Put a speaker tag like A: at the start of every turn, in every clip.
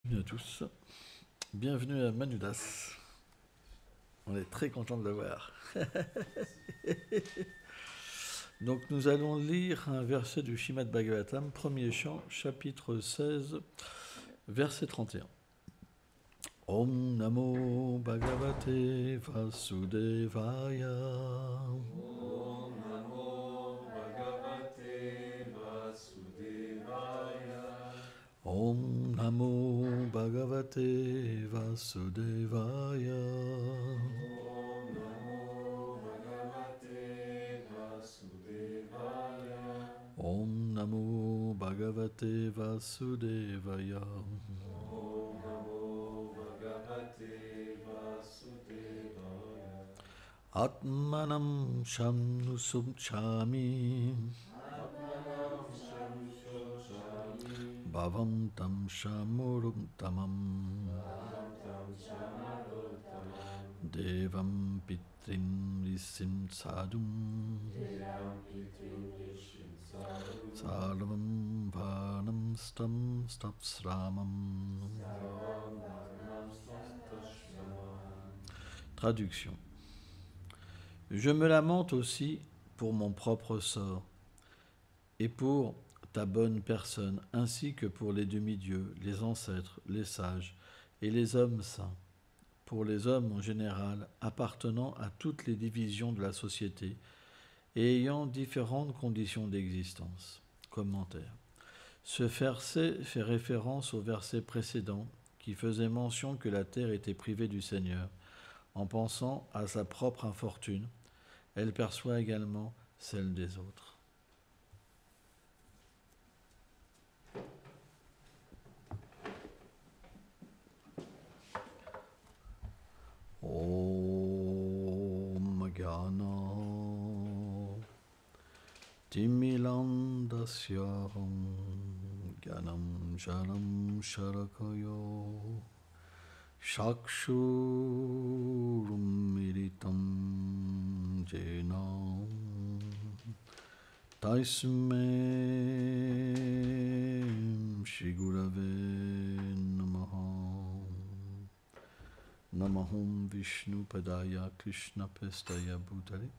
A: Bienvenue à tous. Bienvenue à Manudas. On est très content de le voir. Donc nous allons lire un verset du Srimad Bhagavatam, premier chant, chapitre 16, verset 31. Om Namo Bhagavate Vasudevaya.
B: Om Namo Bhagavate Vasudevaya.
A: Om Namo Bhagavate Vasudevaya.
B: Om Namo Bhagavate Vasudevaya.
A: Om Namo Bhagavate Vasudevaya.
B: Om Namo Bhagavate Vasudevaya.
A: Atmanam Shamnu Sumchami
B: Atmanam Shamshoshami.
A: Bhavam Tam Shamurum Tamam
B: Tam Shamarottamam.
A: Devam Pitrim Risim Sadhum
B: Devam Pitrim Vishim Sadhu.
A: Sarvam Bhanam Stam Stapsramam.
B: Sarvam Dharmam Sastashramam.
A: Traduction. Je me lamente aussi pour mon propre sort et pour ta bonne personne, ainsi que pour les demi-dieux, les ancêtres, les sages et les hommes saints, pour les hommes en général appartenant à toutes les divisions de la société et ayant différentes conditions d'existence. Commentaire. Ce verset fait référence au verset précédent qui faisait mention que la terre était privée du Seigneur. En pensant à sa propre infortune, elle perçoit également celle des autres. Om Gyana Timilandasyaham Gyanam Jaram Sharakayo Shakshurum Militam Jena Taismem Shigurave Namaha. Namahum Vishnu Padaya Krishna Pestaya Bhutale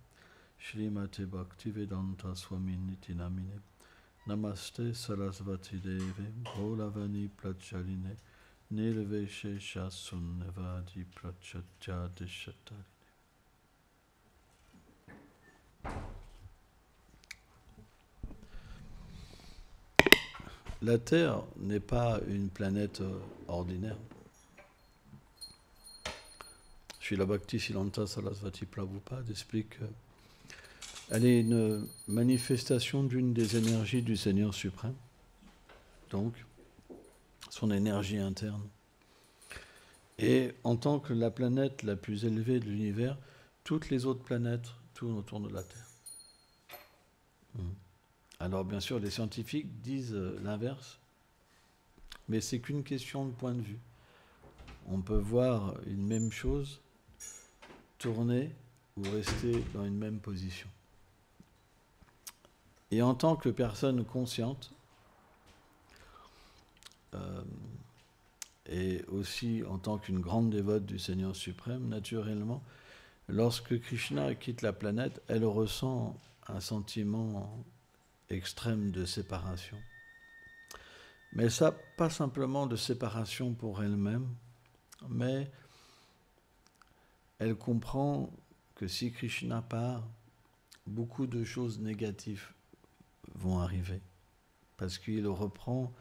A: Shrimate Bhaktivedanta Swami Niti Namine Namaste Sarasvati Deve Bholavani Prachaline Nirveshesha Sunnavadi Prachatya Dishatari. La Terre n'est pas une planète ordinaire. Srila Bhaktisiddhanta Sarasvati Prabhupada explique qu'elle est une manifestation d'une des énergies du Seigneur suprême, donc son énergie interne. Et en tant que la planète la plus élevée de l'univers, toutes les autres planètes tournent autour de la Terre. Alors bien sûr, les scientifiques disent l'inverse, mais c'est qu'une question de point de vue. On peut voir une même chose tourner ou rester dans une même position. Et en tant que personne consciente, et aussi en tant qu'une grande dévote du Seigneur suprême, naturellement, lorsque Krishna quitte la planète, elle ressent un sentiment extrême de séparation. Mais ça, pas simplement de séparation pour elle-même, mais elle comprend que si Krishna part, beaucoup de choses négatives vont arriver, parce qu'il reprend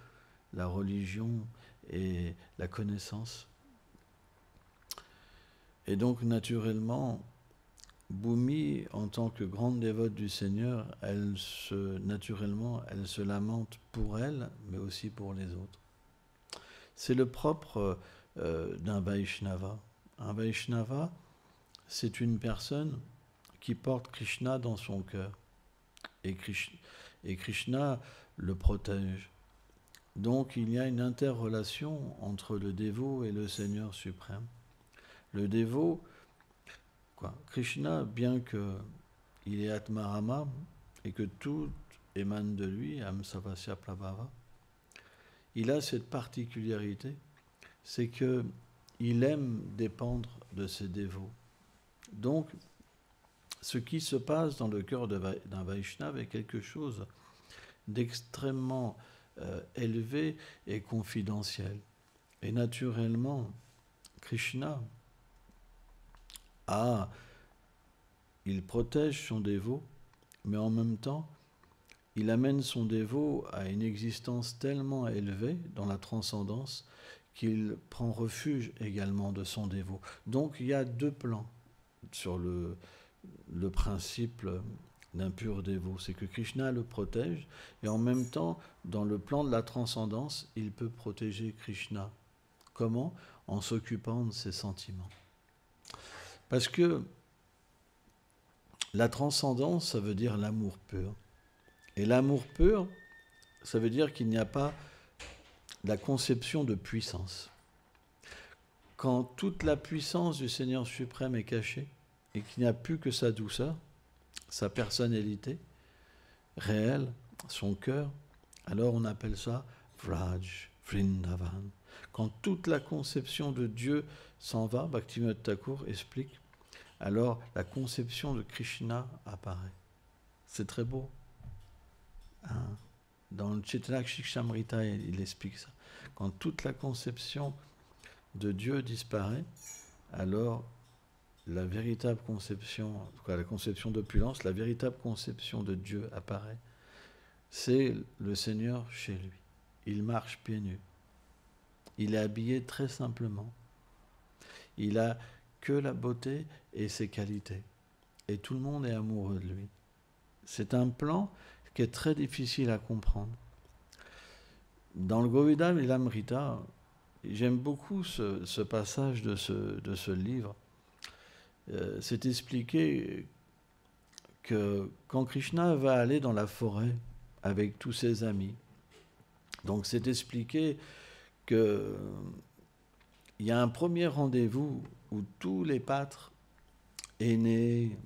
A: la religion et la connaissance. Et donc, naturellement, Bhumi, en tant que grande dévote du Seigneur, elle se lamente pour elle, mais aussi pour les autres. C'est le propre d'un Vaishnava. Un Vaishnava, c'est une personne qui porte Krishna dans son cœur. Et Krishna le protège. Donc il y a une interrelation entre le dévot et le Seigneur suprême. Le dévot, Krishna, bien qu'il est Atmarama et que tout émane de lui, Amsavasya Prabhava, il a cette particularité c'est qu'il aime dépendre de ses dévots. Donc, ce qui se passe dans le cœur d'un Vaishnava est quelque chose d'extrêmement élevé et confidentiel. Et naturellement, Krishna il protège son dévot, mais en même temps, il amène son dévot à une existence tellement élevée dans la transcendance qu'il prend refuge également de son dévot. Donc il y a deux plans sur le principe d'un pur dévot. C'est que Krishna le protège et en même temps, dans le plan de la transcendance, il peut protéger Krishna. Comment ? En s'occupant de ses sentiments. Parce que la transcendance, ça veut dire l'amour pur. Et l'amour pur, ça veut dire qu'il n'y a pas la conception de puissance. Quand toute la puissance du Seigneur suprême est cachée et qu'il n'y a plus que sa douceur, sa personnalité réelle, son cœur, alors on appelle ça Vraj, Vrindavan. Quand toute la conception de Dieu s'en va, Bhaktivinoda Thakur explique, alors la conception de Krishna apparaît. C'est très beau. Dans le Chaitanya Shikshamrita, il explique ça. Quand toute la conception de Dieu disparaît, alors la véritable conception, en tout cas la conception d'opulence, la véritable conception de Dieu apparaît. C'est le Seigneur chez lui. Il marche pieds nus. Il est habillé très simplement. Il a que la beauté et ses qualités. Et tout le monde est amoureux de lui. C'est un plan qui est très difficile à comprendre. Dans le Govindam Lilamrita, j'aime beaucoup ce passage de ce livre. C'est expliqué que quand Krishna va aller dans la forêt avec tous ses amis, donc c'est expliqué qu'il y a un premier rendez-vous où tous les pâtres aînés,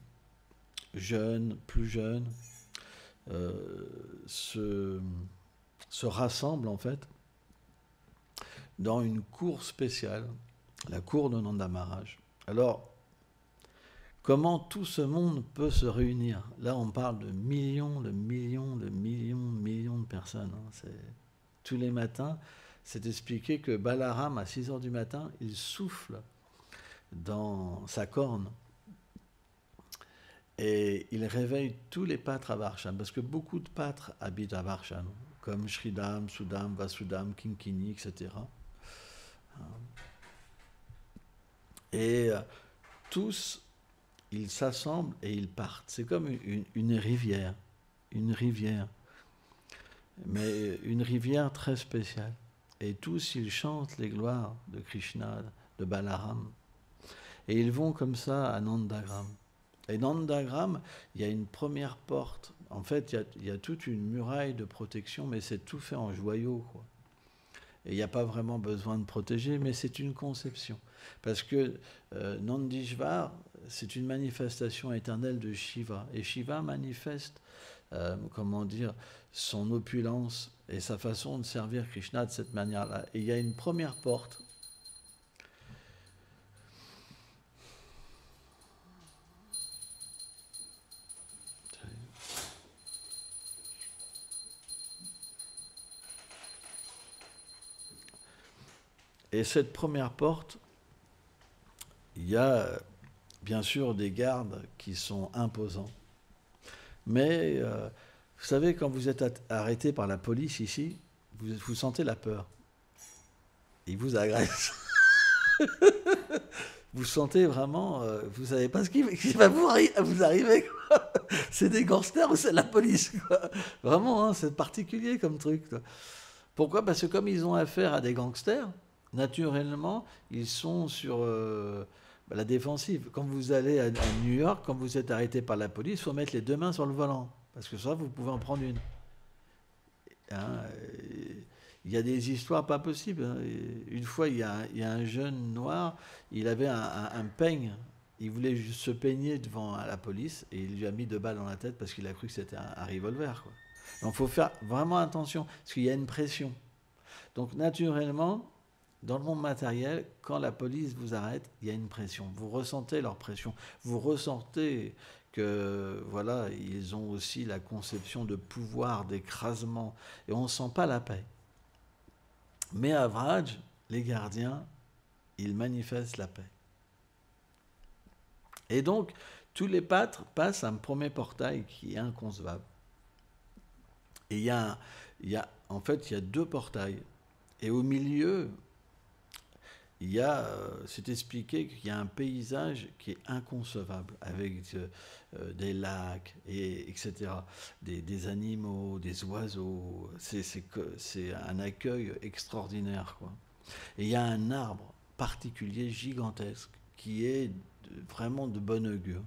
A: jeunes, plus jeunes, se rassemblent en fait dans une cour spéciale, la cour de Nanda Maharaj. Alors, comment tout ce monde peut se réunir ? Là, on parle de millions de personnes. Tous les matins, c'est expliqué que Balaram, à 6 heures du matin, il souffle dans sa corne et il réveille tous les pâtres à Varsham, parce que beaucoup de pâtres habitent à Varsham, comme Sridham, Sudham, Vasudham, Kinkini, etc. Et tous, ils s'assemblent et ils partent. C'est comme une rivière, mais une rivière très spéciale. Et tous, ils chantent les gloires de Krishna, de Balaram. Et ils vont comme ça à Nandagram. Et Nandagram, il y a une première porte. En fait, il y a toute une muraille de protection, mais c'est tout fait en joyaux, quoi. Et il n'y a pas vraiment besoin de protéger, mais c'est une conception. Parce que Nandishvar, c'est une manifestation éternelle de Shiva. Et Shiva manifeste, son opulence et sa façon de servir Krishna de cette manière-là. Et il y a une première porte. Et cette première porte, il y a bien sûr des gardes qui sont imposants. Mais vous savez, quand vous êtes arrêté par la police ici, vous sentez la peur. Ils vous agressent. Vous sentez vraiment, vous savez pas ce qui va vous arriver, quoi. C'est des gangsters ou c'est la police, quoi. Vraiment, hein, c'est particulier comme truc, quoi. Pourquoi ? Parce que comme ils ont affaire à des gangsters, naturellement, ils sont sur la défensive. Quand vous allez à New York, quand vous êtes arrêté par la police, il faut mettre les deux mains sur le volant. Parce que ça, vous pouvez en prendre une. Il y a des histoires pas possibles. Une fois, il y a un jeune noir, il avait un peigne. Il voulait juste se peigner devant la police et il lui a mis 2 balles dans la tête parce qu'il a cru que c'était un revolver, quoi. Donc il faut faire vraiment attention parce qu'il y a une pression. Donc naturellement, dans le monde matériel, quand la police vous arrête, il y a une pression. Vous ressentez leur pression. Vous ressentez que, voilà, ils ont aussi la conception de pouvoir, d'écrasement. Et on ne sent pas la paix. Mais à Vraj, les gardiens, ils manifestent la paix. Et donc, tous les pâtres passent à un premier portail qui est inconcevable. Et en fait, il y a 2 portails. Et au milieu, c'est expliqué qu'il y a un paysage qui est inconcevable, avec des lacs, etc., des animaux, des oiseaux. C'est un accueil extraordinaire, quoi. Et il y a un arbre particulier, gigantesque, qui est vraiment de bon augure.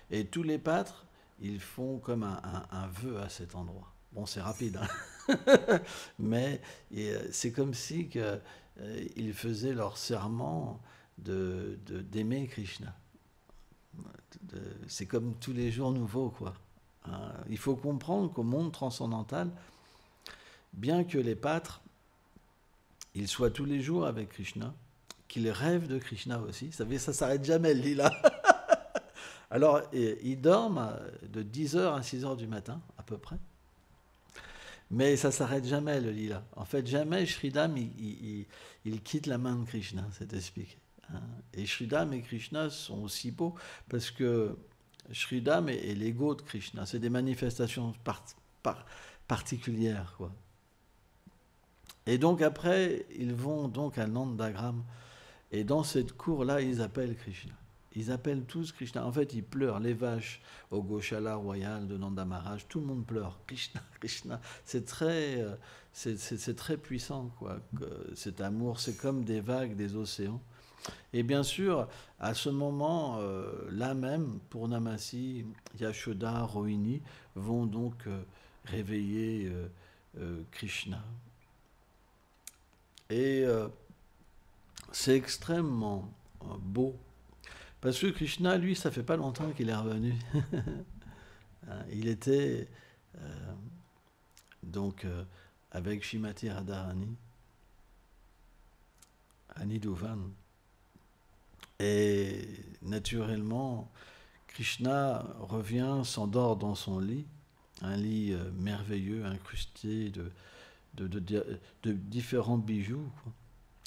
A: Et tous les pâtres, ils font comme un vœu à cet endroit. Bon, c'est rapide, hein. Mais c'est comme si ils faisaient leur serment d'aimer Krishna. C'est comme tous les jours nouveaux, quoi. Il faut comprendre qu'au monde transcendantal, bien que les pâtres, ils soient tous les jours avec Krishna, qu'ils rêvent de Krishna aussi, vous savez, ça ne s'arrête jamais, le lila. Alors, ils dorment de 10h à 6h du matin, à peu près. Mais ça ne s'arrête jamais, le lila. En fait, jamais Shridam, il quitte la main de Krishna, c'est expliqué. Et Shridam et Krishna sont aussi beaux, parce que Shridam est l'ego de Krishna. C'est des manifestations particulières, quoi. Et donc après, ils vont donc à Nandagram. Et dans cette cour-là, ils appellent Krishna. Ils appellent tous Krishna. En fait, ils pleurent. Les vaches au Goshala royal de Nanda Maharaj, tout le monde pleure. Krishna, Krishna. C'est très puissant, quoi. Cet amour, c'est comme des vagues des océans. Et bien sûr, à ce moment, là même, Purnamasi, Yashoda, Rohini vont donc réveiller Krishna. Et c'est extrêmement beau. Parce que Krishna, lui, ça fait pas longtemps qu'il est revenu. Il était avec Shrimati Radharani, Annie Douvan. Et naturellement, Krishna revient, s'endort dans son lit, un lit merveilleux, incrusté de différents bijoux, quoi,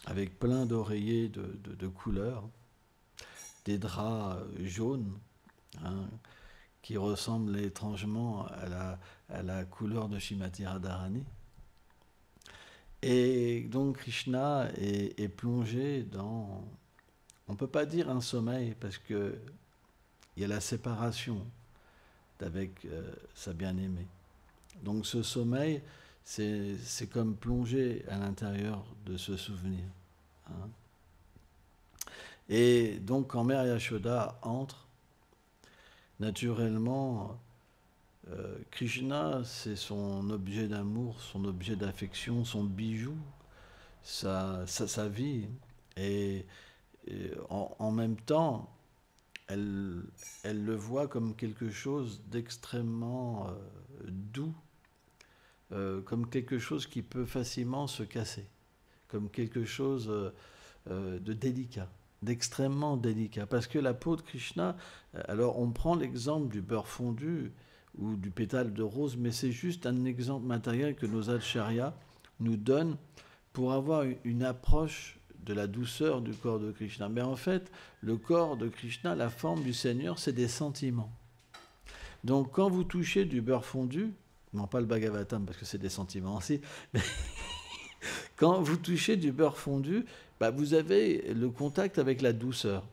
A: avec plein d'oreillers de couleurs, des draps jaunes, hein, qui ressemblent étrangement à la couleur de Shrimati Radharani. Et donc Krishna est plongé dans, on ne peut pas dire un sommeil, parce qu'il y a la séparation avec sa bien-aimée. Donc ce sommeil, c'est comme plonger à l'intérieur de ce souvenir. Hein. Et donc quand Mère Yashoda entre, naturellement, Krishna, c'est son objet d'amour, son objet d'affection, son bijou, sa vie. Et en même temps, elle le voit comme quelque chose d'extrêmement doux, comme quelque chose qui peut facilement se casser, comme quelque chose de délicat, d'extrêmement délicat. Parce que la peau de Krishna, alors on prend l'exemple du beurre fondu ou du pétale de rose, mais c'est juste un exemple matériel que nos acharyas nous donnent pour avoir une approche de la douceur du corps de Krishna. Mais en fait, le corps de Krishna, la forme du Seigneur, c'est des sentiments. Donc quand vous touchez du beurre fondu, non pas le Bhagavatam parce que c'est des sentiments aussi, mais quand vous touchez du beurre fondu, vous avez le contact avec la douceur.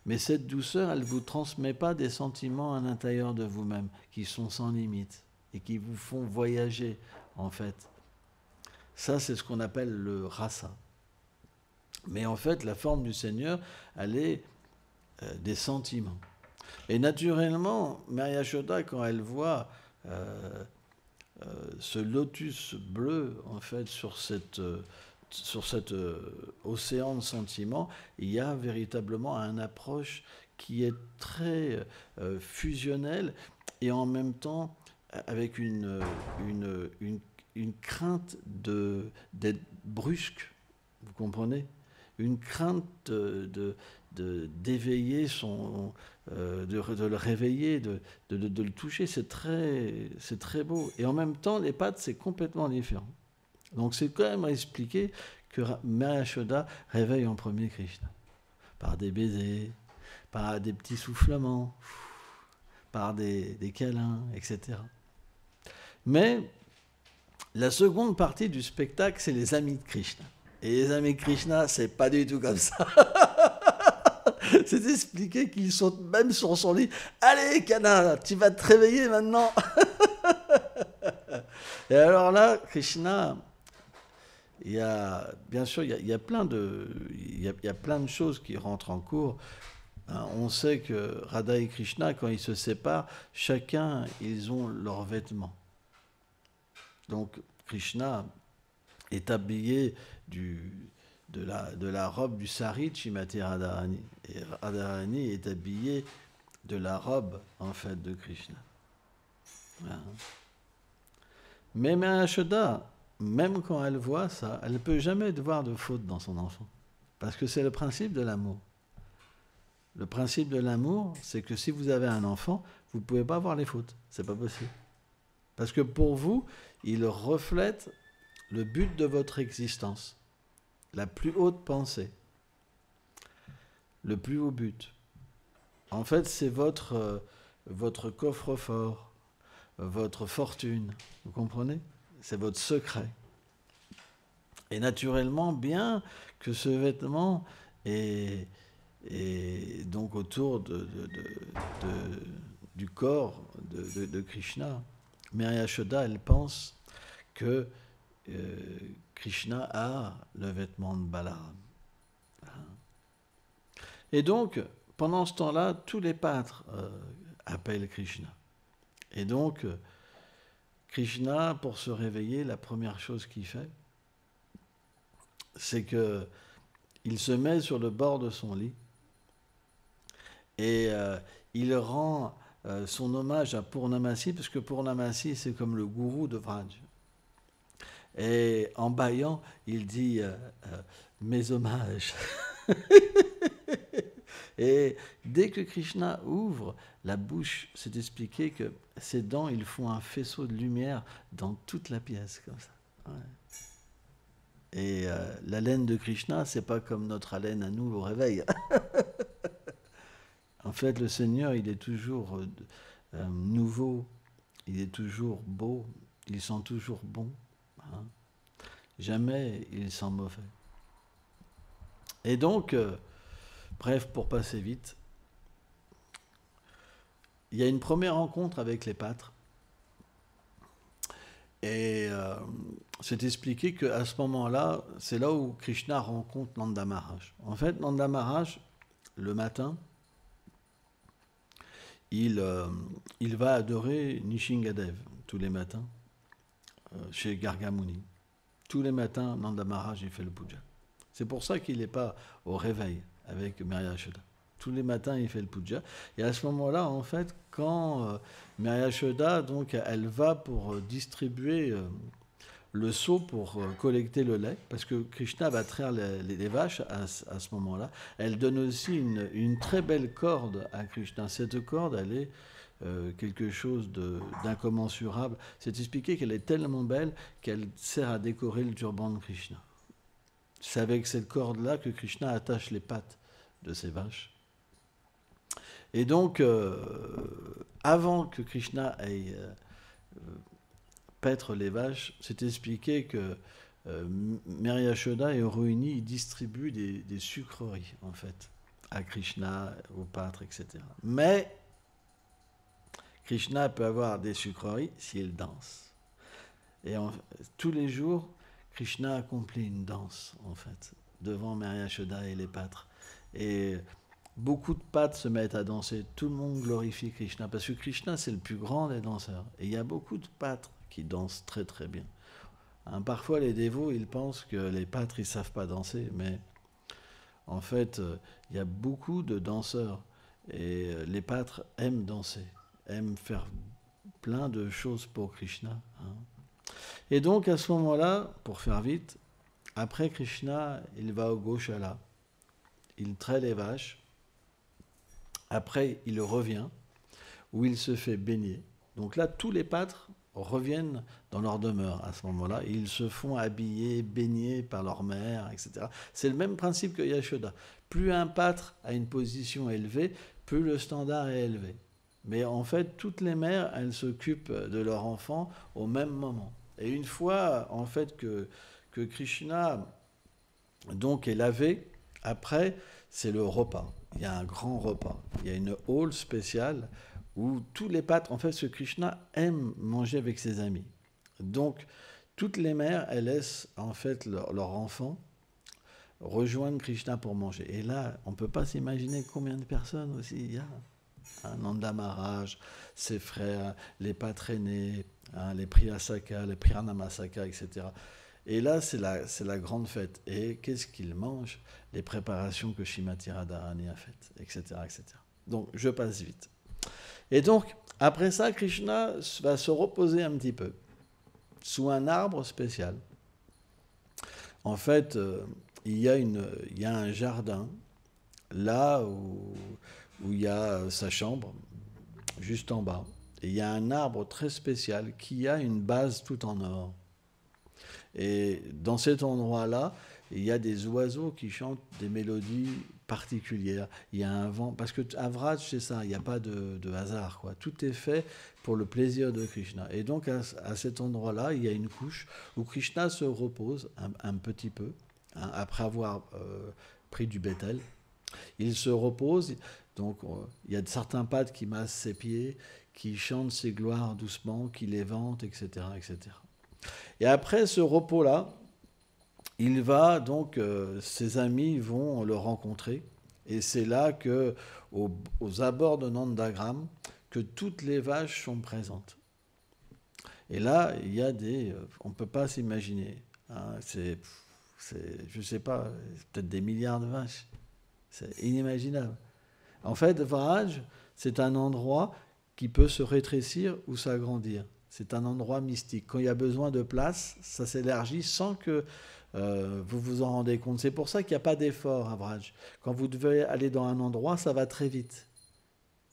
A: Mais cette douceur, elle ne vous transmet pas des sentiments à l'intérieur de vous-même qui sont sans limite et qui vous font voyager, en fait. Ça, c'est ce qu'on appelle le rasa. Mais en fait, la forme du Seigneur, elle est des sentiments. Et naturellement, Mère Yashoda, quand elle voit ce lotus bleu, en fait, sur cet océan de sentiments, il y a véritablement une approche qui est très fusionnelle et en même temps avec une crainte d'être brusque Vous comprenez? Une crainte d'éveiller de le réveiller, de le toucher, c'est très beau. Et en même temps, les pattes, c'est complètement différent. Donc c'est quand même à expliquer que Mère Yashoda réveille en premier Krishna. Par des baisers, par des petits soufflements, par des câlins, etc. Mais la seconde partie du spectacle, c'est les amis de Krishna. Et les amis de Krishna, c'est pas du tout comme ça. C'est expliqué qu'ils sont même sur son lit. Allez, Kana, tu vas te réveiller maintenant. Et alors là, Krishna, bien sûr, il y a plein de choses qui rentrent en cours. On sait que Radha et Krishna, quand ils se séparent, chacun, ils ont leurs vêtements. Donc, Krishna est habillé de la robe du sari de Shrimati Radharani. Et Radharani est habillée de la robe, en fait, de Krishna. Voilà. Mais Mère Yashoda, même quand elle voit ça, elle ne peut jamais voir de faute dans son enfant. Parce que c'est le principe de l'amour. Le principe de l'amour, c'est que si vous avez un enfant, vous ne pouvez pas voir les fautes. C'est pas possible. Parce que pour vous, il reflète le but de votre existence. La plus haute pensée. Le plus haut but. En fait, c'est votre coffre-fort, votre fortune. Vous comprenez? C'est votre secret. Et naturellement, bien que ce vêtement est donc autour du corps de Krishna, Mère Yashoda, elle pense que Krishna a le vêtement de Balaram. Et donc, pendant ce temps-là, tous les pâtres appellent Krishna. Et donc, Krishna, pour se réveiller, la première chose qu'il fait, c'est qu'il se met sur le bord de son lit et il rend son hommage à Purnamasi, parce que Purnamasi, c'est comme le gourou de Vraj. Et en bâillant, il dit mes hommages. Et dès que Krishna ouvre la bouche, c'est expliqué que ses dents, ils font un faisceau de lumière dans toute la pièce, comme ça. Ouais. Et l'haleine de Krishna, c'est pas comme notre haleine à nous au réveil. En fait, le Seigneur, il est toujours nouveau, il est toujours beau, il sent toujours bon. Hein. Jamais il sent mauvais. Et donc, bref, pour passer vite, il y a une première rencontre avec les pâtres. Et c'est expliqué qu'à ce moment-là, c'est là où Krishna rencontre Nanda Maharaj. En fait, Nanda Maharaj, le matin, il va adorer Nishingadev tous les matins chez Garga Muni. Tous les matins, Nanda Maharaj, il fait le puja. C'est pour ça qu'il n'est pas au réveil avec Mère Yashoda. Tous les matins, il fait le puja. Et à ce moment-là, en fait, quand Mère Yashoda, donc, elle va pour distribuer le seau pour collecter le lait, parce que Krishna va traire les vaches à ce moment-là, elle donne aussi une très belle corde à Krishna. Cette corde, elle est quelque chose d'incommensurable. C'est expliqué qu'elle est tellement belle qu'elle sert à décorer le turban de Krishna. C'est avec cette corde-là que Krishna attache les pattes de ses vaches. Et donc, avant que Krishna aille paître les vaches, c'est expliqué que Mère Yashoda et Rohini distribuent des sucreries, en fait, à Krishna, aux pâtres, etc. Mais Krishna peut avoir des sucreries s'il danse. Et tous les jours, Krishna accomplit une danse, en fait, devant Mère Yashoda et les pâtres. Et beaucoup de pâtres se mettent à danser. Tout le monde glorifie Krishna, parce que Krishna, c'est le plus grand des danseurs. Et il y a beaucoup de pâtres qui dansent très très bien. Hein, parfois, les dévots, ils pensent que les pâtres, ils ne savent pas danser, mais en fait, il y a beaucoup de danseurs. Et les pâtres aiment danser, aiment faire plein de choses pour Krishna. Hein. Et donc, à ce moment-là, pour faire vite, après Krishna, il va au Goshala, il traite les vaches, après il revient, où il se fait baigner. Donc là, tous les pâtres reviennent dans leur demeure à ce moment-là, et ils se font habiller, baigner par leur mère, etc. C'est le même principe que Yashoda. Plus un pâtre a une position élevée, plus le standard est élevé. Mais en fait, toutes les mères, elles s'occupent de leur enfant au même moment. Et une fois, en fait, que Krishna donc est lavé, après, c'est le repas. Il y a un grand repas. Il y a une hall spéciale où tous les pâtres, en fait, ce Krishna aime manger avec ses amis. Donc, toutes les mères, elles laissent en fait leur enfant rejoindre Krishna pour manger. Et là, on ne peut pas s'imaginer combien de personnes aussi il y a. Nanda Maharaj, ses frères, les pâtres aînés, les Priyasaka, les Priyanamasaka, etc. Et là, c'est la grande fête. Et qu'est-ce qu'ils mangent? Les préparations que Shrimati Radharani a faites, etc., etc. Donc, je passe vite. Et donc, après ça, Krishna va se reposer un petit peu sous un arbre spécial. En fait, il y a un jardin là où il y a sa chambre, juste en bas. Et il y a un arbre très spécial qui a une base tout en or. Et dans cet endroit-là, il y a des oiseaux qui chantent des mélodies particulières. Il y a un vent, parce que à Vraj, c'est ça, il n'y a pas de hasard, quoi. Tout est fait pour le plaisir de Krishna. Et donc à cet endroit-là, il y a une couche où Krishna se repose un petit peu, après avoir pris du bétel. Il se repose, donc il y a certains pâtres qui massent ses pieds, qui chantent ses gloires doucement, qui les vantent, etc., etc. Et après ce repos-là, il va donc, ses amis vont le rencontrer, et c'est là que, aux abords de Nandagram, que toutes les vaches sont présentes. Et là, il y a on ne peut pas s'imaginer, hein, je ne sais pas, peut-être des milliards de vaches. C'est inimaginable. En fait, Vraj, c'est un endroit qui peut se rétrécir ou s'agrandir. C'est un endroit mystique. Quand il y a besoin de place, ça s'élargit sans que vous vous en rendez compte. C'est pour ça qu'il n'y a pas d'effort à Vraj. Quand vous devez aller dans un endroit, ça va très vite.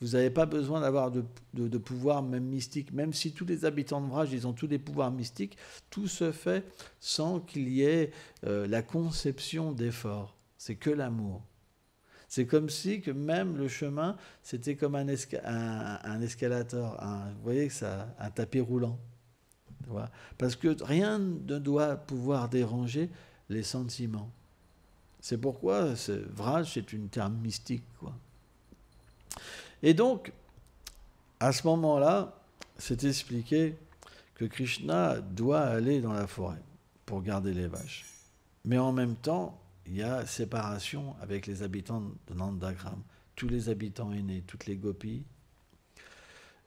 A: Vous n'avez pas besoin d'avoir de pouvoir même mystique. Même si tous les habitants de Vraj, ils ont tous des pouvoirs mystiques, tout se fait sans qu'il y ait la conception d'effort. C'est que l'amour. C'est comme si que même le chemin, c'était comme un escalator, vous voyez que ça, un tapis roulant. Voilà. Parce que rien ne doit pouvoir déranger les sentiments. C'est pourquoi Vraj, c'est une terme mystique, quoi. Et donc, à ce moment-là, c'est expliqué que Krishna doit aller dans la forêt pour garder les vaches. Mais en même temps, il y a séparation avec les habitants de Nandagram, tous les habitants aînés, toutes les gopis.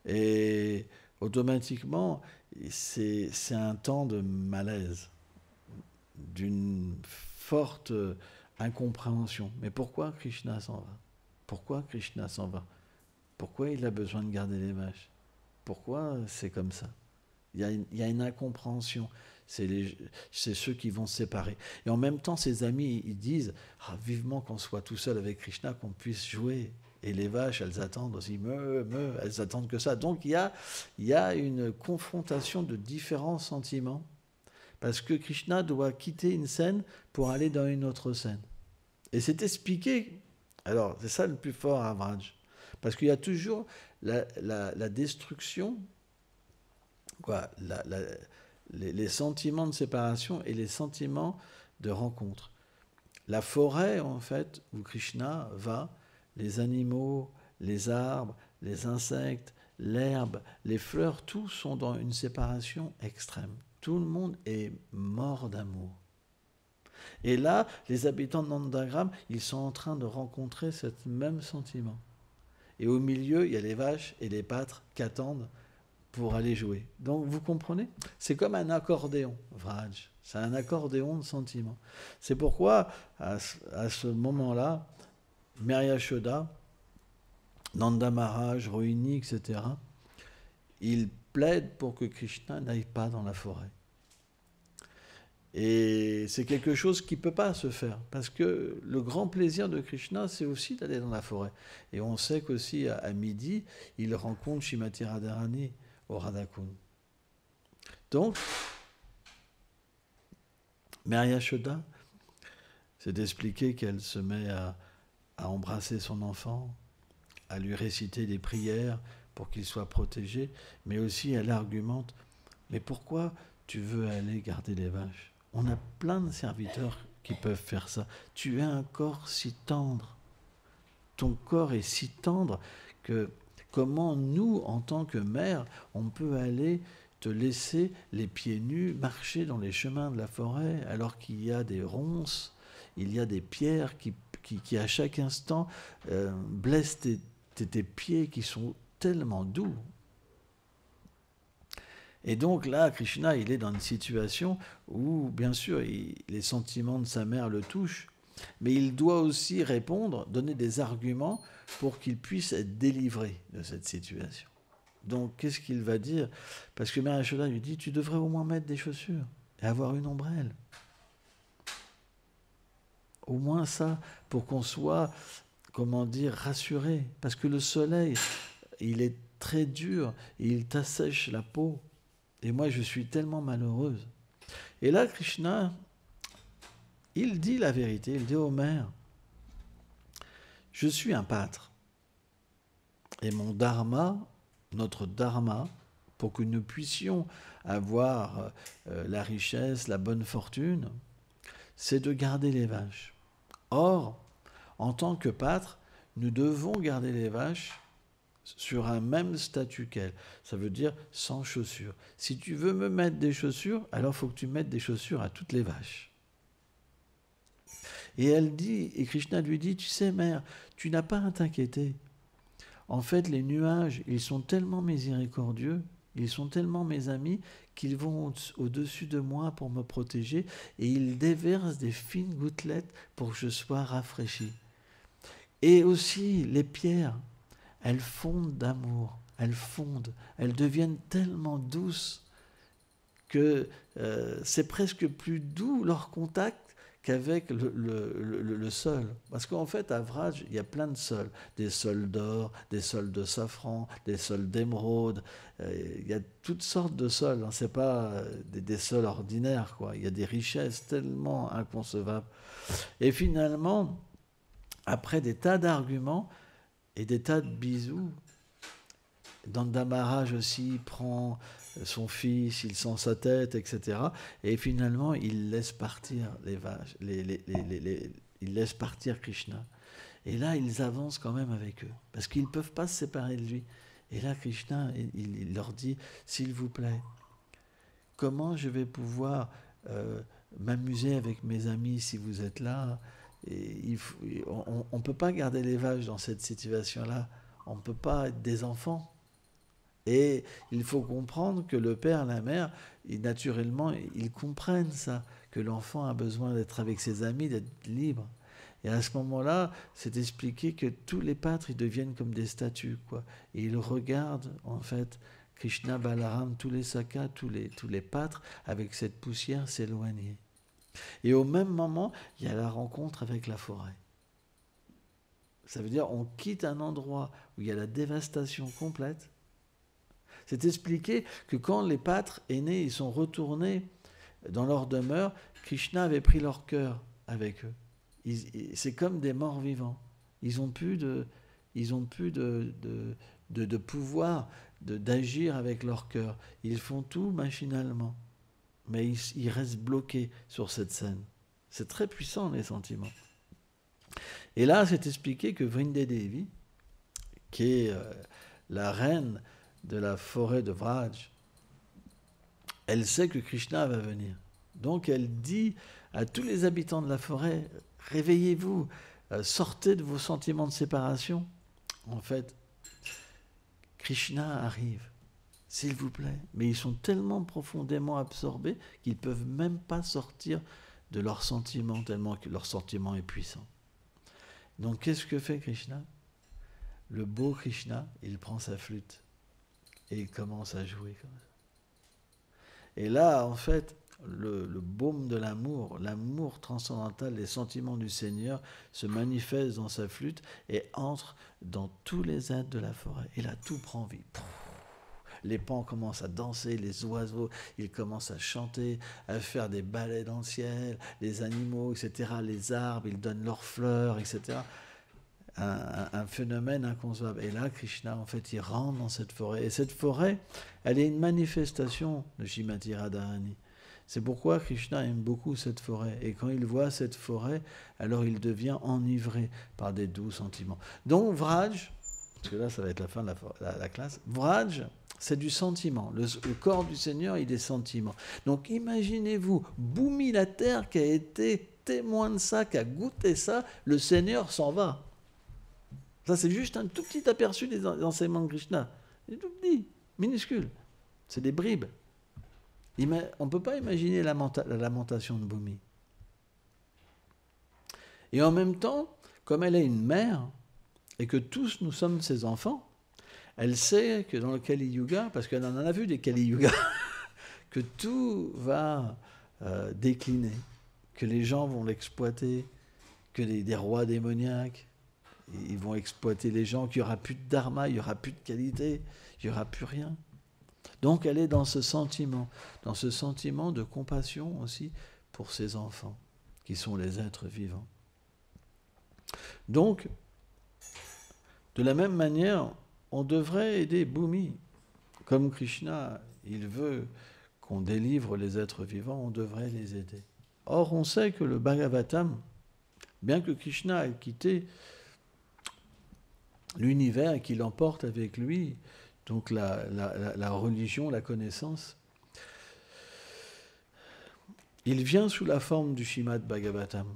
A: Et automatiquement, c'est un temps de malaise, d'une forte incompréhension. Mais pourquoi Krishna s'en va? Pourquoi Krishna s'en va? Pourquoi il a besoin de garder les vaches? Pourquoi c'est comme ça? Il y a une incompréhension. C'est ceux qui vont se séparer. Et en même temps, ses amis, ils disent vivement qu'on soit tout seul avec Krishna, qu'on puisse jouer. Et les vaches, elles attendent aussi, elles attendent que ça. Donc il y a une confrontation de différents sentiments, parce que Krishna doit quitter une scène pour aller dans une autre scène. Et c'est expliqué. Alors, c'est ça le plus fort à Vraj. Parce qu'il y a toujours la destruction, quoi, les sentiments de séparation et les sentiments de rencontre. La forêt, en fait, où Krishna va, les animaux, les arbres, les insectes, l'herbe, les fleurs, tous sont dans une séparation extrême. Tout le monde est mort d'amour. Et là, les habitants de Nandagram, ils sont en train de rencontrer ce même sentiment. Et au milieu, il y a les vaches et les pâtres qui attendent pour aller jouer. Donc, vous comprenez? C'est comme un accordéon, Vraj. C'est un accordéon de sentiments. C'est pourquoi, à ce moment-là, Mère Yashoda, Nanda Maharaj, Rohini, etc., ils plaident pour que Krishna n'aille pas dans la forêt. Et c'est quelque chose qui ne peut pas se faire, parce que le grand plaisir de Krishna, c'est aussi d'aller dans la forêt. Et on sait qu'aussi à midi, il rencontre Shrimati Radharani au Radhakund. Donc, Mère Yashoda, c'est d'expliquer qu'elle se met à embrasser son enfant, à lui réciter des prières pour qu'il soit protégé, mais aussi elle argumente, mais pourquoi tu veux aller garder les vaches ? On a plein de serviteurs qui peuvent faire ça. Tu as un corps si tendre. Ton corps est si tendre que comment nous, en tant que mère, on peut aller te laisser les pieds nus marcher dans les chemins de la forêt alors qu'il y a des ronces, il y a des pierres qui à chaque instant blessent tes pieds qui sont tellement doux. Et donc là, Krishna, il est dans une situation où, bien sûr, les sentiments de sa mère le touchent, mais il doit aussi répondre, donner des arguments pour qu'il puisse être délivré de cette situation. Donc, qu'est-ce qu'il va dire ? Parce que Mère Yashoda lui dit, tu devrais au moins mettre des chaussures et avoir une ombrelle. Au moins ça, pour qu'on soit, rassuré. Parce que le soleil, il est très dur et il t'assèche la peau. Et moi, je suis tellement malheureuse. Et là, Krishna, il dit la vérité. Il dit, ô mère, je suis un pâtre. Et mon dharma, notre dharma, pour que nous puissions avoir la richesse, la bonne fortune, c'est de garder les vaches. Or, en tant que pâtre, nous devons garder les vaches sur un même statut qu'elle. Ça veut dire sans chaussures. Si tu veux me mettre des chaussures, alors il faut que tu mettes des chaussures à toutes les vaches. Et elle dit, et Krishna lui dit, tu sais mère, tu n'as pas à t'inquiéter. En fait, les nuages, ils sont tellement miséricordieux, ils sont tellement mes amis, qu'ils vont au-dessus de moi pour me protéger, et ils déversent des fines gouttelettes pour que je sois rafraîchi. Et aussi, les pierres, elles fondent d'amour, elles deviennent tellement douces que c'est presque plus doux leur contact qu'avec le sol. Parce qu'en fait, à Vraj, il y a plein de sols. Des sols d'or, des sols de safran, des sols d'émeraude. Il y a toutes sortes de sols. Hein. Ce n'est pas des sols ordinaires, quoi. Il y a des richesses tellement inconcevables. Et finalement, après des tas d'arguments et des tas de bisous, Nanda Maharaj aussi prend son fils, il sent sa tête, etc. Et finalement, il laisse partir les vaches, il laisse partir Krishna. Et là, ils avancent quand même avec eux, parce qu'ils ne peuvent pas se séparer de lui. Et là, Krishna, il leur dit, s'il vous plaît, comment je vais pouvoir m'amuser avec mes amis si vous êtes là ? Et on ne peut pas garder les vaches dans cette situation-là. On ne peut pas être des enfants. Et il faut comprendre que le père, la mère, naturellement, ils comprennent ça, que l'enfant a besoin d'être avec ses amis, d'être libre. Et à ce moment-là, c'est expliqué que tous les pâtres, ils deviennent comme des statues, quoi. Et ils regardent, en fait, Krishna, Balaram, tous les sakas, tous les pâtres, avec cette poussière s'éloigner. Et au même moment, il y a la rencontre avec la forêt. Ça veut dire on quitte un endroit où il y a la dévastation complète. C'est expliqué que quand les pâtres aînés ils sont retournés dans leur demeure, Krishna avait pris leur cœur avec eux. C'est comme des morts vivants. Ils n'ont plus de pouvoir d'agir avec leur cœur. Ils font tout machinalement. Mais ils restent bloqués sur cette scène. C'est très puissant, les sentiments. Et là, c'est expliqué que Vrindé Devi, qui est la reine de la forêt de Vraj, elle sait que Krishna va venir. Donc elle dit à tous les habitants de la forêt, réveillez-vous, sortez de vos sentiments de séparation. En fait, Krishna arrive, s'il vous plaît. Mais ils sont tellement profondément absorbés qu'ils ne peuvent même pas sortir de leurs sentiments, tellement que leur sentiment est puissant. Donc qu'est-ce que fait Krishna ? Le beau Krishna, il prend sa flûte et il commence à jouer comme ça. Et là, en fait, le baume de l'amour, l'amour transcendantal, les sentiments du Seigneur se manifestent dans sa flûte et entrent dans tous les êtres de la forêt. Et là, tout prend vie. Les pans commencent à danser, les oiseaux, ils commencent à chanter, à faire des ballets dans le ciel, les animaux, etc., les arbres, ils donnent leurs fleurs, etc. Un phénomène inconcevable. Et là, Krishna, en fait, il rentre dans cette forêt. Et cette forêt, elle est une manifestation de Srimati Radharani. C'est pourquoi Krishna aime beaucoup cette forêt. Et quand il voit cette forêt, alors il devient enivré par des doux sentiments. Donc Vraj, parce que là, ça va être la fin de la classe, Vraj, c'est du sentiment. Le corps du Seigneur, il est sentiment. Donc imaginez-vous, Bhumi, la terre, qui a été témoin de ça, qui a goûté ça, le Seigneur s'en va. Ça, c'est juste un tout petit aperçu des enseignements de Krishna. C'est tout petit, minuscule. C'est des bribes. On ne peut pas imaginer la lamentation de Bhumi. Et en même temps, comme elle est une mère, et que tous nous sommes ses enfants, elle sait que dans le Kali Yuga, parce qu'elle en a vu des Kali Yuga, que tout va décliner, que les gens vont l'exploiter, que des rois démoniaques, ils vont exploiter les gens, qu'il n'y aura plus de dharma, il n'y aura plus de qualité, il n'y aura plus rien. Donc elle est dans ce sentiment de compassion aussi pour ses enfants, qui sont les êtres vivants. Donc, de la même manière, on devrait aider Bhumi. Comme Krishna, il veut qu'on délivre les êtres vivants, on devrait les aider. Or, on sait que le Bhagavatam, bien que Krishna ait quitté l'univers et qu'il emporte avec lui donc la religion, la connaissance, il vient sous la forme du Srimad Bhagavatam,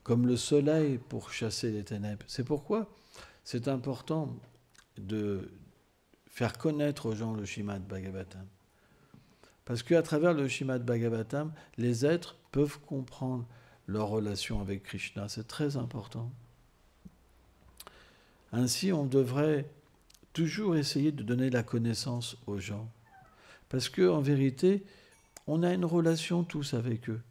A: comme le soleil pour chasser les ténèbres. C'est pourquoi c'est important de faire connaître aux gens le Srimad Bhagavatam. Parce qu'à travers le Srimad Bhagavatam, les êtres peuvent comprendre leur relation avec Krishna. C'est très important. Ainsi, on devrait toujours essayer de donner la connaissance aux gens. Parce qu'en vérité, on a une relation tous avec eux.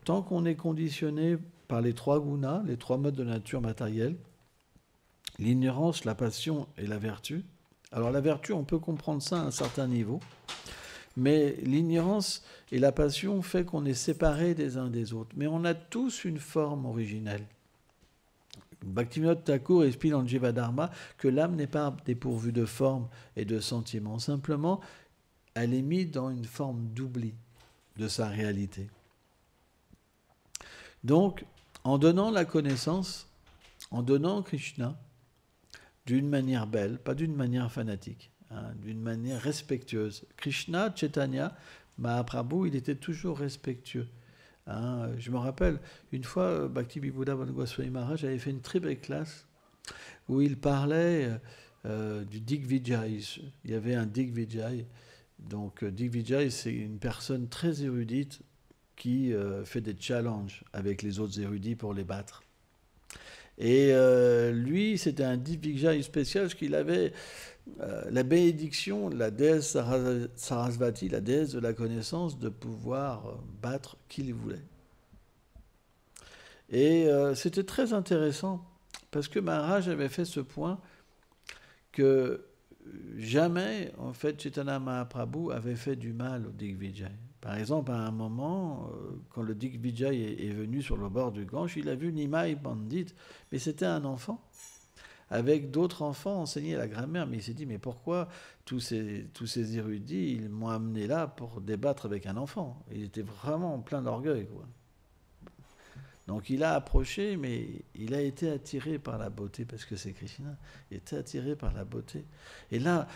A: Tant qu'on est conditionné par les trois gunas, les trois modes de nature matérielle, l'ignorance, la passion et la vertu. Alors la vertu, on peut comprendre ça à un certain niveau, mais l'ignorance et la passion fait qu'on est séparés des uns des autres. Mais on a tous une forme originelle. Bhaktivinoda Thakur explique dans le Jivadharma que l'âme n'est pas dépourvue de forme et de sentiments. Simplement, elle est mise dans une forme d'oubli de sa réalité. Donc, en donnant la connaissance, en donnant Krishna, d'une manière belle, pas d'une manière fanatique, d'une manière respectueuse. Krishna, Chaitanya, Mahaprabhu, il était toujours respectueux. Je me rappelle, une fois, Bhakti Vibhuda Goswami Maharaj avait fait une très belle classe où il parlait du Digvijay. Il y avait un Digvijay. Donc Digvijay, c'est une personne très érudite qui fait des challenges avec les autres érudits pour les battre. Et lui, c'était un Digvijay spécial parce qu'il avait la bénédiction de la déesse Sarasvati, la déesse de la connaissance, de pouvoir battre qui il voulait. Et c'était très intéressant parce que Maharaj avait fait ce point que jamais, en fait, Chaitanya Mahaprabhu avait fait du mal au Digvijay. Par exemple, à un moment, quand le Digvijay est venu sur le bord du Gange, il a vu Nimai Pandit, mais c'était un enfant. Avec d'autres enfants enseigner la grammaire, mais il s'est dit, mais pourquoi tous ces érudits, ils m'ont amené là pour débattre avec un enfant? Il était vraiment plein d'orgueil, quoi. Donc il a approché, mais il a été attiré par la beauté, parce que c'est Krishna, il était attiré par la beauté. Et là,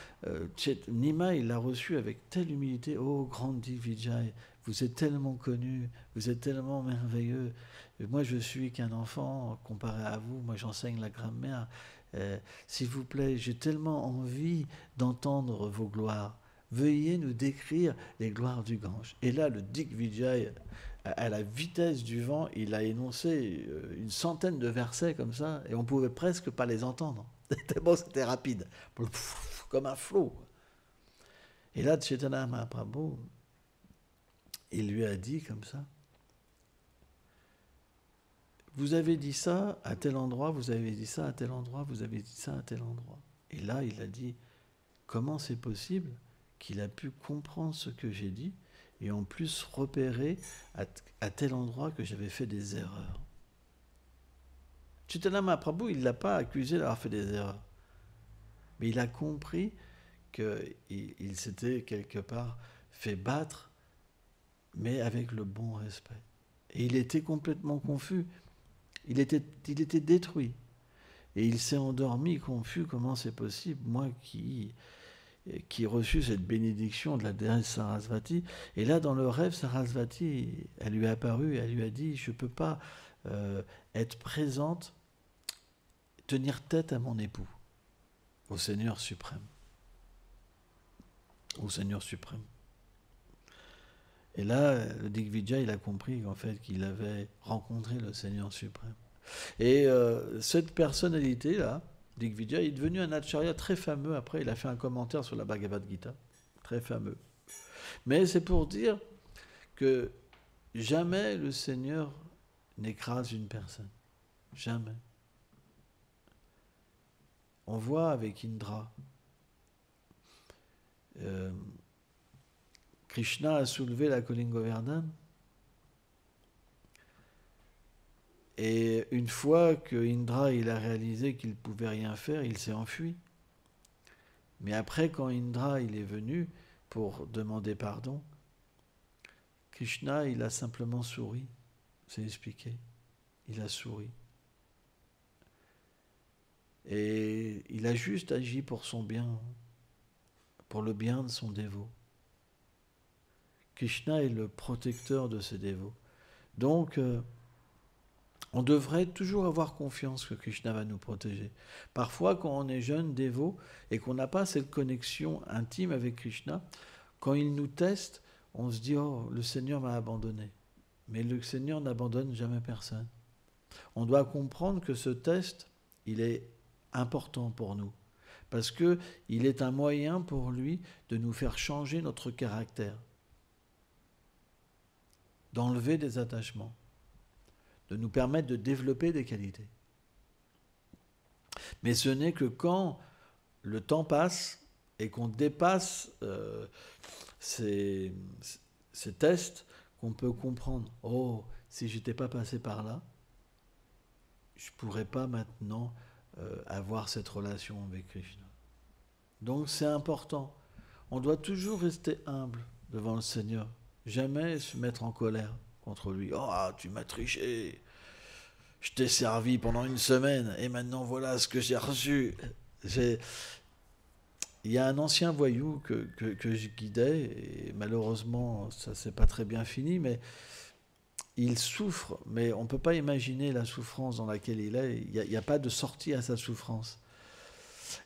A: Nimai, il l'a reçu avec telle humilité. Oh, grand Digvijay, vous êtes tellement connu, vous êtes tellement merveilleux. Et moi, je suis qu'un enfant comparé à vous, moi j'enseigne la grammaire. S'il vous plaît, j'ai tellement envie d'entendre vos gloires. Veuillez nous décrire les gloires du Gange. Et là, le Digvijay, à la vitesse du vent, il a énoncé une centaine de versets comme ça, et on ne pouvait presque pas les entendre. Tellement c'était rapide, comme un flot. Et là, Chaitanya Mahaprabhu, il lui a dit comme ça, vous avez dit ça à tel endroit, vous avez dit ça à tel endroit, vous avez dit ça à tel endroit. Et là, il a dit, comment c'est possible qu'il a pu comprendre ce que j'ai dit et en plus repérer à tel endroit que j'avais fait des erreurs. Chaitanya Mahaprabhu, il ne l'a pas accusé d'avoir fait des erreurs. Mais il a compris qu'il s'était quelque part fait battre, mais avec le bon respect. Et il était complètement confus. Il était détruit. Et il s'est endormi, confus, comment c'est possible, moi qui ai reçu cette bénédiction de la déesse Sarasvati. Et là, dans le rêve, Sarasvati, elle lui est apparue, elle lui a dit, je ne peux pas être présente, tenir tête à mon époux, au Seigneur suprême. Au Seigneur suprême. Et là, le Digvijaya, il a compris qu'en fait, qu'il avait rencontré le Seigneur suprême. Et cette personnalité-là, Digvijaya, est devenu un acharya très fameux. Après, il a fait un commentaire sur la Bhagavad Gita, très fameux. Mais c'est pour dire que jamais le Seigneur n'écrase une personne. Jamais. On voit avec Indra. Krishna a soulevé la colline Govardhan. Et une fois que Indra il a réalisé qu'il ne pouvait rien faire, il s'est enfui. Mais après, quand Indra il est venu pour demander pardon, Krishna il a simplement souri. C'est expliqué. Il a souri. Et il a juste agi pour son bien, pour le bien de son dévot. Krishna est le protecteur de ses dévots. Donc, on devrait toujours avoir confiance que Krishna va nous protéger. Parfois, quand on est jeune dévot et qu'on n'a pas cette connexion intime avec Krishna, quand il nous teste, on se dit « Oh, le Seigneur m'a abandonné ». Mais le Seigneur n'abandonne jamais personne. On doit comprendre que ce test, il est important pour nous. Parce qu'il est un moyen pour lui de nous faire changer notre caractère, d'enlever des attachements, de nous permettre de développer des qualités. Mais ce n'est que quand le temps passe et qu'on dépasse ces tests qu'on peut comprendre. Oh, si je n'étais pas passé par là, je ne pourrais pas maintenant avoir cette relation avec Krishna. Donc c'est important. On doit toujours rester humble devant le Seigneur. Jamais se mettre en colère contre lui. « Oh, tu m'as triché. Je t'ai servi pendant une semaine et maintenant voilà ce que j'ai reçu. » Il y a un ancien voyou que je guidais et malheureusement ça ne s'est pas très bien fini, mais il souffre, mais on ne peut pas imaginer la souffrance dans laquelle il est. Il n'y a pas de sortie à sa souffrance.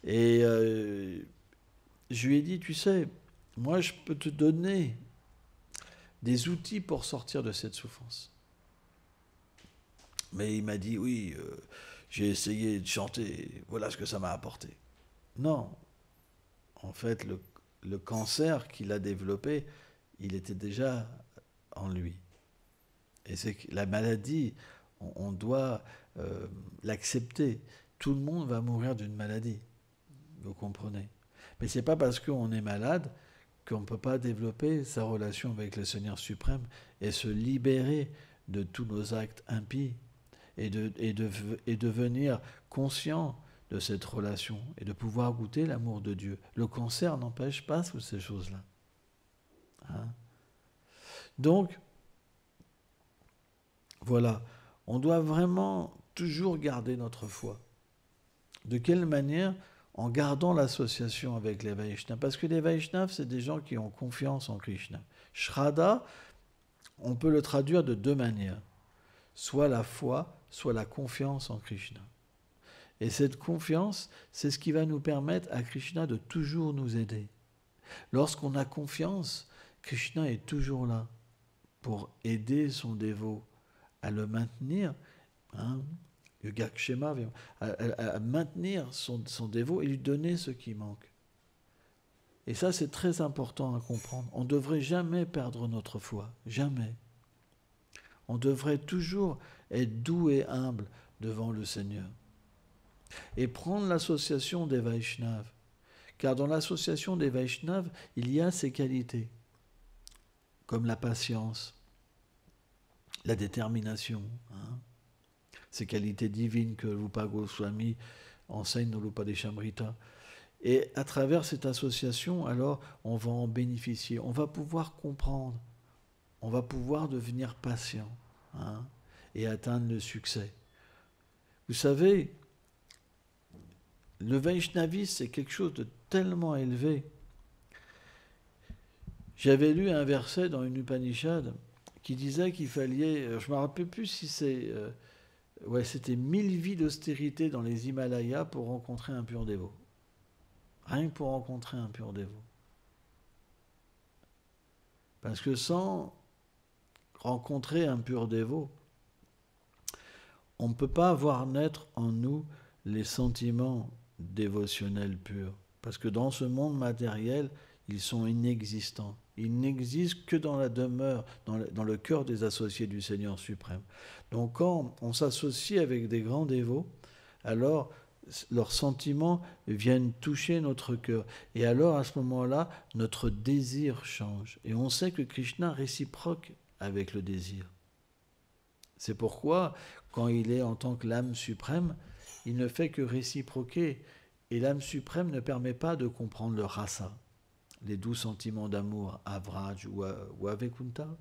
A: Et je lui ai dit, tu sais, moi je peux te donner des outils pour sortir de cette souffrance. Mais il m'a dit, oui, j'ai essayé de chanter, voilà ce que ça m'a apporté. Non, en fait, le cancer qu'il a développé, il était déjà en lui. Et c'est que la maladie, on doit l'accepter. Tout le monde va mourir d'une maladie, vous comprenez. Mais ce n'est pas parce qu'on est malade qu'on ne peut pas développer sa relation avec le Seigneur suprême et se libérer de tous nos actes impies et devenir conscient de cette relation et de pouvoir goûter l'amour de Dieu. Le cancer n'empêche pas toutes ces choses-là. Hein? Donc, voilà, on doit vraiment toujours garder notre foi. De quelle manière? En gardant l'association avec les Vaishnavas. Parce que les Vaishnavas, c'est des gens qui ont confiance en Krishna. Shraddha, on peut le traduire de deux manières. Soit la foi, soit la confiance en Krishna. Et cette confiance, c'est ce qui va nous permettre à Krishna de toujours nous aider. Lorsqu'on a confiance, Krishna est toujours là pour aider son dévot à le maintenir, hein, Yogakshema, à maintenir son dévot et lui donner ce qui manque. Et ça, c'est très important à comprendre. On ne devrait jamais perdre notre foi, jamais. On devrait toujours être doux et humble devant le Seigneur. Et prendre l'association des Vaishnavas. Car dans l'association des Vaishnavas, il y a ces qualités, comme la patience, la détermination, ces qualités divines que Rupa Goswami enseigne dans l'Upadeshamrita. Et à travers cette association, alors, on va en bénéficier, on va pouvoir comprendre, on va pouvoir devenir patient et atteindre le succès. Vous savez, le Vaishnavisme, c'est quelque chose de tellement élevé. J'avais lu un verset dans une Upanishad qui disait qu'il fallait, je ne me rappelle plus si c'était 1000 vies d'austérité dans les Himalayas pour rencontrer un pur dévot. Rien que pour rencontrer un pur dévot. Parce que sans rencontrer un pur dévot, on ne peut pas voir naître en nous les sentiments dévotionnels purs. Parce que dans ce monde matériel, ils sont inexistants. Ils n'existent que dans la demeure, dans le cœur des associés du Seigneur suprême. Donc quand on s'associe avec des grands dévots, alors leurs sentiments viennent toucher notre cœur. Et alors, à ce moment-là, notre désir change. Et on sait que Krishna réciproque avec le désir. C'est pourquoi, quand il est en tant que l'âme suprême, il ne fait que réciproquer. Et l'âme suprême ne permet pas de comprendre le rasa, les doux sentiments d'amour à Vraj ou à Vaikuntha.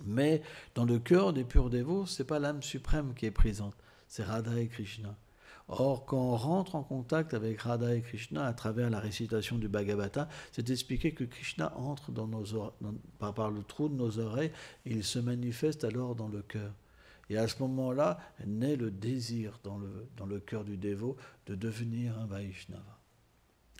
A: Mais dans le cœur des purs dévots, ce n'est pas l'âme suprême qui est présente, c'est Radha et Krishna. Or, quand on rentre en contact avec Radha et Krishna à travers la récitation du Bhagavata, c'est expliqué que Krishna entre dans par le trou de nos oreilles et il se manifeste alors dans le cœur. Et à ce moment-là, naît le désir dans le cœur du dévot de devenir un Vaishnava.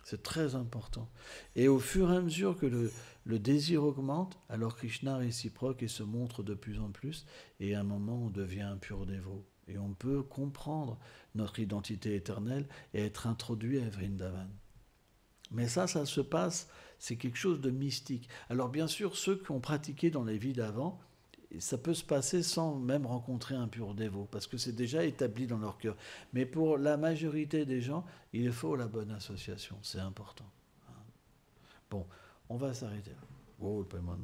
A: C'est très important. Et au fur et à mesure que le désir augmente, alors Krishna réciproque et se montre de plus en plus, et à un moment on devient un pur dévot. Et on peut comprendre notre identité éternelle et être introduit à Vrindavan. Mais ça se passe, c'est quelque chose de mystique. Alors bien sûr, ceux qui ont pratiqué dans les vies d'avant, ça peut se passer sans même rencontrer un pur dévot, parce que c'est déjà établi dans leur cœur. Mais pour la majorité des gens, il faut la bonne association, c'est important. Bon, on va s'arrêter là. Oh, le paiement de...